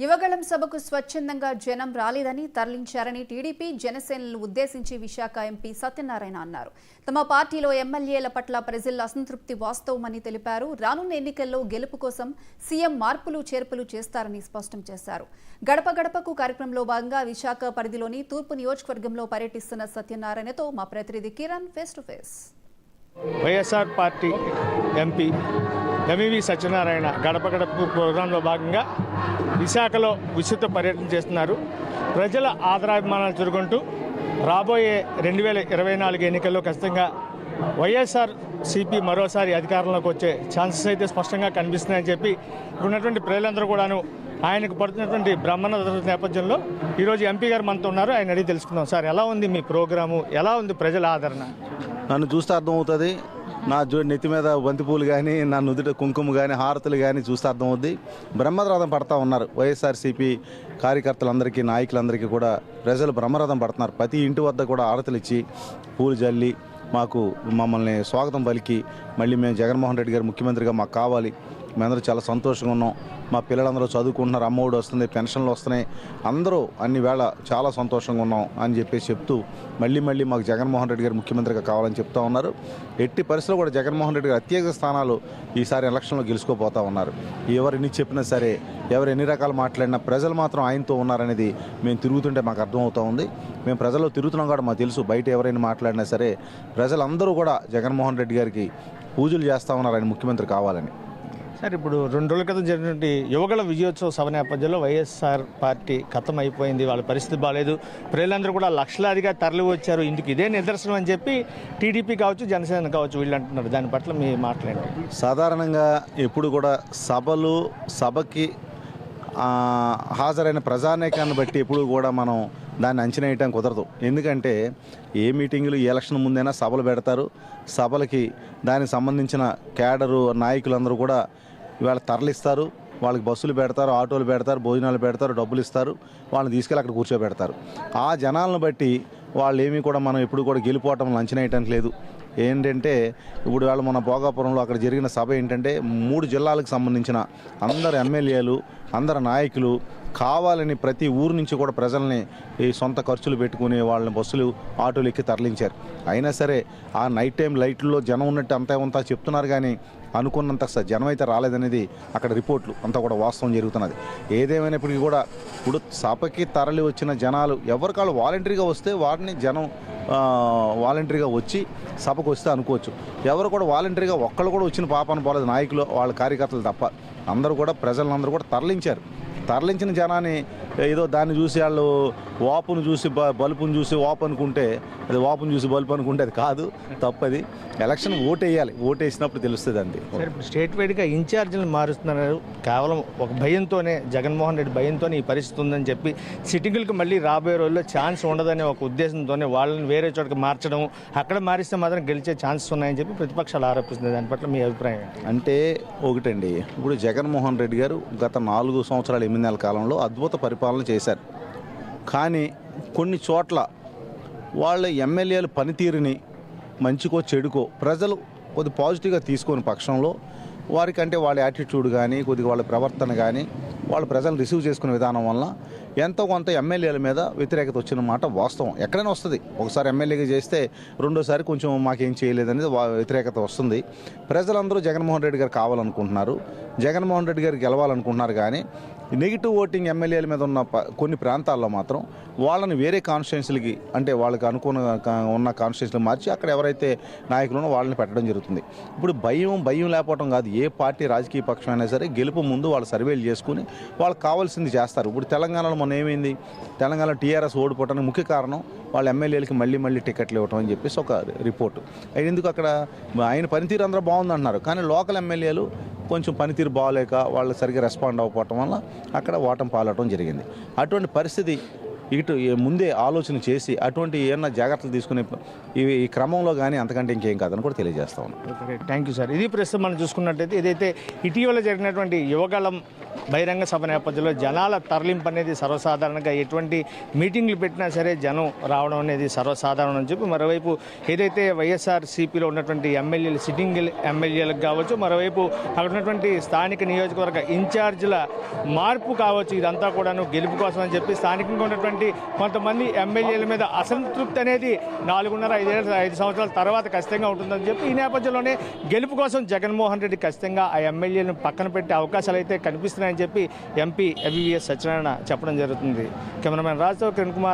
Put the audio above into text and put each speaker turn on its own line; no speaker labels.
యువగళం సభకు స్వచ్ఛందంగా జనం రాలేదని తరలించారని టీడీపీ జనసేనలను ఉద్దేశించి విశాఖ ఎంపీ సత్యనారాయణ అన్నారు. తమ పార్టీలో ఎమ్మెల్యేల పట్ల ప్రజల అసంతృప్తి వాస్తవమని తెలిపారు. రానున్న ఎన్నికల్లో గెలుపు కోసం సీఎం మార్పులు చేర్పులు చేస్తారని స్పష్టం చేశారు. గడప గడపకు కార్యక్రమంలో భాగంగా విశాఖ పరిధిలోని తూర్పు నియోజకవర్గంలో పర్యటిస్తున్న సత్యనారాయణతో మా ప్రతినిధి Kiran face to face.
YSR party MP MEV Satyanarayana గడప గడప ప్రోగ్రాంలో భాగంగా విశాఖలో విస్తృత పర్యటన చేస్తున్నారు. ప్రజల ఆదరాభిమానాలు చురుకుంటూ రాబోయే 2024 ఎన్నికల్లో ఖచ్చితంగా వైఎస్ఆర్ సిపి మరోసారి అధికారంలోకి వచ్చే ఛాన్సెస్ అయితే స్పష్టంగా కనిపిస్తున్నాయని చెప్పి ఉన్నటువంటి ప్రజలందరూ కూడాను ఆయనకు పడుతున్నటువంటి బ్రహ్మణ నేపథ్యంలో ఈరోజు ఎంపీ గారు మనతో ఉన్నారు. ఆయన అడిగి తెలుసుకుందాం. సార్, ఎలా ఉంది మీ ప్రోగ్రాము, ఎలా ఉంది ప్రజల ఆదరణ?
నన్ను చూస్తే అర్థమవుతుంది. నా నెత్తి మీద బంతిపూలు కానీ, నా నుదుట కుంకుమ కానీ, హారతులు కానీ చూస్తే అర్థమవుద్ది. బ్రహ్మరథం పడతా ఉన్నారు వైఎస్ఆర్సీపీ కార్యకర్తలందరికీ, నాయకులందరికీ కూడా ప్రజలు బ్రహ్మరథం పడుతున్నారు. ప్రతి ఇంటి వద్ద కూడా హారతులు ఇచ్చి పూలు జల్లి మమ్మల్ని స్వాగతం పలికి, మళ్ళీ మేము జగన్మోహన్ రెడ్డి గారు ముఖ్యమంత్రిగా మాకు కావాలి, మేమందరూ చాలా సంతోషంగా ఉన్నాం, మా పిల్లలందరూ చదువుకుంటున్నారు, అమ్మఒడి వస్తుంది, పెన్షన్లు వస్తున్నాయి, అందరూ అన్ని వేళ చాలా సంతోషంగా ఉన్నాం అని చెప్పేసి చెప్తూ మళ్ళీ మాకు జగన్మోహన్ రెడ్డి గారు ముఖ్యమంత్రిగా కావాలని చెప్తా ఉన్నారు. ఎట్టి పరిస్థితుల్లో కూడా జగన్మోహన్ రెడ్డి గారు అత్యధిక స్థానాలు ఈసారి ఎలక్షన్లో గెలుచుకోపోతా ఉన్నారు. ఎవరిని చెప్పినా సరే, ఎవరు ఎన్ని రకాలు మాట్లాడినా ప్రజలు మాత్రం ఆయనతో ఉన్నారనేది మేము తిరుగుతుంటే మాకు అర్థమవుతూ ఉంది. మేము ప్రజల్లో తిరుగుతున్నాం కూడా మాకు తెలుసు. బయట ఎవరైనా మాట్లాడినా సరే ప్రజలందరూ కూడా జగన్మోహన్ రెడ్డి గారికి పూజలు చేస్తూ ఉన్నారు ఆయన ముఖ్యమంత్రి కావాలని.
సార్, ఇప్పుడు 2 రోజుల క్రితం జరిగినటువంటి యువగళ విజయోత్సవ సభ నేపథ్యంలో వైఎస్ఆర్ పార్టీ ఖతం అయిపోయింది, వాళ్ళ పరిస్థితి బాగాలేదు, ప్రజలందరూ కూడా లక్షలాదిగా తరలి వచ్చారు, ఇందుకు ఇదే నిదర్శనం అని చెప్పి టీడీపీ కావచ్చు, జనసేన కావచ్చు వీళ్ళు అంటున్నారు. దాని పట్ల మీ మాట్లాడండి.
సాధారణంగా ఎప్పుడు కూడా సభకి హాజరైన ప్రజానేకాన్ని బట్టి ఎప్పుడు కూడా మనం దాన్ని అంచనా వేయటం కుదరదు. ఎందుకంటే ఏ మీటింగులు ఎలక్షన్ ముందైనా సభలు పెడతారు. సభలకి దానికి సంబంధించిన క్యాడరు నాయకులందరూ కూడా ఇవాళ తరలిస్తారు. వాళ్ళకి బస్సులు పెడతారు, ఆటోలు పెడతారు, భోజనాలు పెడతారు, డబ్బులు ఇస్తారు, వాళ్ళని తీసుకెళ్ళి అక్కడ కూర్చోబెడతారు. ఆ జనాలను బట్టి వాళ్ళు ఏమీ కూడా మనం ఎప్పుడు కూడా గెలిపోవటం అంచనా వేయటానికి లేదు. ఏంటంటే ఇప్పుడు వాళ్ళు మన భోగాపురంలో అక్కడ జరిగిన సభ ఏంటంటే 3 జిల్లాలకు సంబంధించిన అందరు ఎమ్మెల్యేలు, అందరు నాయకులు కావాలని ప్రతి ఊరు నుంచి కూడా ప్రజల్ని ఈ సొంత ఖర్చులు పెట్టుకుని వాళ్ళని బస్సులు, ఆటోలు ఎక్కి తరలించారు. అయినా సరే ఆ నైట్ టైం లైట్లలో జనం ఉన్నట్టు అంతా చెప్తున్నారు, కానీ అనుకున్నంత జనం అయితే రాలేదనేది అక్కడ రిపోర్ట్లు అంతా కూడా వాస్తవం జరుగుతున్నది. ఏదేమైనప్పటికీ కూడా ఇప్పుడు సభకి తరలి వచ్చిన జనాలు ఎవరికాళ్ళు వాలంటరీగా వస్తే వారిని జనం వాలంటరీగా వచ్చి సభకు వస్తే అనుకోవచ్చు. ఎవరు కూడా వాలంటరీగా ఒక్కళ్ళు కూడా వచ్చిన పాపన పోలేదు, నాయకులు వాళ్ళ కార్యకర్తలు తప్ప. అందరూ కూడా ప్రజలందరూ కూడా తరలించారు. తరలించిన జనాన్ని ఏదో దాన్ని చూసి వాళ్ళు వాపును చూసి బలుపును చూసి వాపు అనుకుంటే, అది వాపును చూసి బలుపు అనుకుంటే అది కాదు, తప్పది. ఎలక్షన్ ఓటేయాలి, ఓటేసినప్పుడు తెలుస్తుంది అండి.
ఇప్పుడు స్టేట్ వైడ్గా ఇన్ఛార్జీలు మారుస్తున్నారు. కేవలం ఒక భయంతోనే, జగన్మోహన్ రెడ్డి భయంతోనే ఈ పరిస్థితి ఉందని చెప్పి సిట్టింగులకు మళ్ళీ రాబోయే రోజుల్లో ఛాన్స్ ఉండదనే ఒక ఉద్దేశంతోనే వాళ్ళని వేరే చోటకి మార్చడం, అక్కడ మారిస్తే మాత్రం గెలిచే ఛాన్సెస్ ఉన్నాయని చెప్పి ప్రతిపక్షాలు ఆరోపిస్తుంది. దాని పట్ల మీ అభిప్రాయం?
అంటే ఒకటండి, ఇప్పుడు జగన్మోహన్ రెడ్డి గారు గత 4 సంవత్సరాలు 8 నెలల కాలంలో అద్భుత పరిపాలన చేశారు. కానీ కొన్ని చోట్ల వాళ్ళ ఎమ్మెల్యేల పనితీరుని మంచికో చెడుకో ప్రజలు కొద్ది పాజిటివ్గా తీసుకునే పక్షంలో వారికంటే వాళ్ళ యాటిట్యూడ్ కానీ, కొద్దిగా వాళ్ళ ప్రవర్తన కానీ, వాళ్ళ ప్రజలను రిసీవ్ చేసుకునే విధానం వల్ల ఎంతో కొంత ఎమ్మెల్యేల మీద వ్యతిరేకత వచ్చిన మాట వాస్తవం. ఎక్కడైనా వస్తుంది. ఒకసారి ఎమ్మెల్యేగా చేస్తే రెండోసారి కొంచెం మాకేం చేయలేదనేది వ్యతిరేకత వస్తుంది. ప్రజలందరూ జగన్మోహన్ రెడ్డి గారు కావాలనుకుంటున్నారు, జగన్మోహన్ రెడ్డి గారు గెలవాలనుకుంటున్నారు. కానీ నెగిటివ్ ఓటింగ్ ఎమ్మెల్యేల మీద ఉన్న కొన్ని ప్రాంతాల్లో మాత్రం వాళ్ళని వేరే కాన్స్టిట్యున్సీలకి, అంటే వాళ్ళకి ఉన్న కాన్స్టిట్యున్సీలు మార్చి అక్కడ ఎవరైతే నాయకులు ఉన్నో వాళ్ళని పెట్టడం జరుగుతుంది. ఇప్పుడు భయం లేకపోవడం కాదు. ఏ పార్టీ రాజకీయ పక్షం అయినా సరే గెలుపు ముందు వాళ్ళు సర్వేలు చేసుకుని వాళ్ళకి కావాల్సింది చేస్తారు. ఇప్పుడు తెలంగాణలో మొన్న ఏమైంది, తెలంగాణలో టీఆర్ఎస్ ఓడిపోవడానికి ముఖ్య కారణం వాళ్ళ ఎమ్మెల్యేలకి మళ్ళీ టికెట్లు ఇవ్వటం అని చెప్పేసి ఒక రిపోర్టు. ఎందుకు అక్కడ ఆయన పనితీరు అందరూ బాగుందంటున్నారు, కానీ లోకల్ ఎమ్మెల్యేలు కొంచెం పనితీరు బాగోలేక వాళ్ళు సరిగ్గా రెస్పాండ్ అవ్వకపోవటం వల్ల అక్కడ ఓటమి పాలవటం జరిగింది. అటువంటి పరిస్థితి ఇటు ముందే ఆలోచన చేసి అటువంటి ఏమన్నా జాగ్రత్తలు తీసుకునే ఈ క్రమంలో కానీ అంతకంటే ఇంకేం కాదని కూడా తెలియజేస్తా ఉన్నాను.
Thank you sir. ఇది ప్రస్తుతం మనం చూసుకున్నట్టయితే ఏదైతే ఇటీవల జరిగినటువంటి యువగళం బహిరంగ సభ నేపథ్యంలో జనాల తరలింపు అనేది సర్వసాధారణంగా ఎటువంటి మీటింగ్లు పెట్టినా సరే జనం రావడం అనేది సర్వసాధారణం అని చెప్పి మరోవైపు ఏదైతే వైఎస్ఆర్సీపీలో ఉన్నటువంటి ఎమ్మెల్యేలు సిట్టింగ్ ఎమ్మెల్యేలకు కావచ్చు, మరోవైపు అక్కడ ఉన్నటువంటి స్థానిక నియోజకవర్గ ఇన్ఛార్జీల మార్పు కావచ్చు, ఇదంతా కూడాను గెలుపు కోసం అని చెప్పి స్థానికంగా ఉన్నటువంటి కొంతమంది ఎమ్మెల్యేల మీద అసంతృప్తి అనేది 4.5 సంవత్సరాల తర్వాత ఖచ్చితంగా ఉంటుందని చెప్పి ఈ నేపథ్యంలోనే గెలుపు కోసం జగన్మోహన్ రెడ్డి ఖచ్చితంగా ఆ ఎమ్మెల్యేలను పక్కన పెట్టే అవకాశాలు అయితే కనిపిస్తున్నాయని చెప్పి ఎంపీ ఎంవీవీఎస్ సత్యనారాయణ చెప్పడం జరుగుతుంది. కెమెరామెన్ రాజుతో కిరణ్ కుమార్.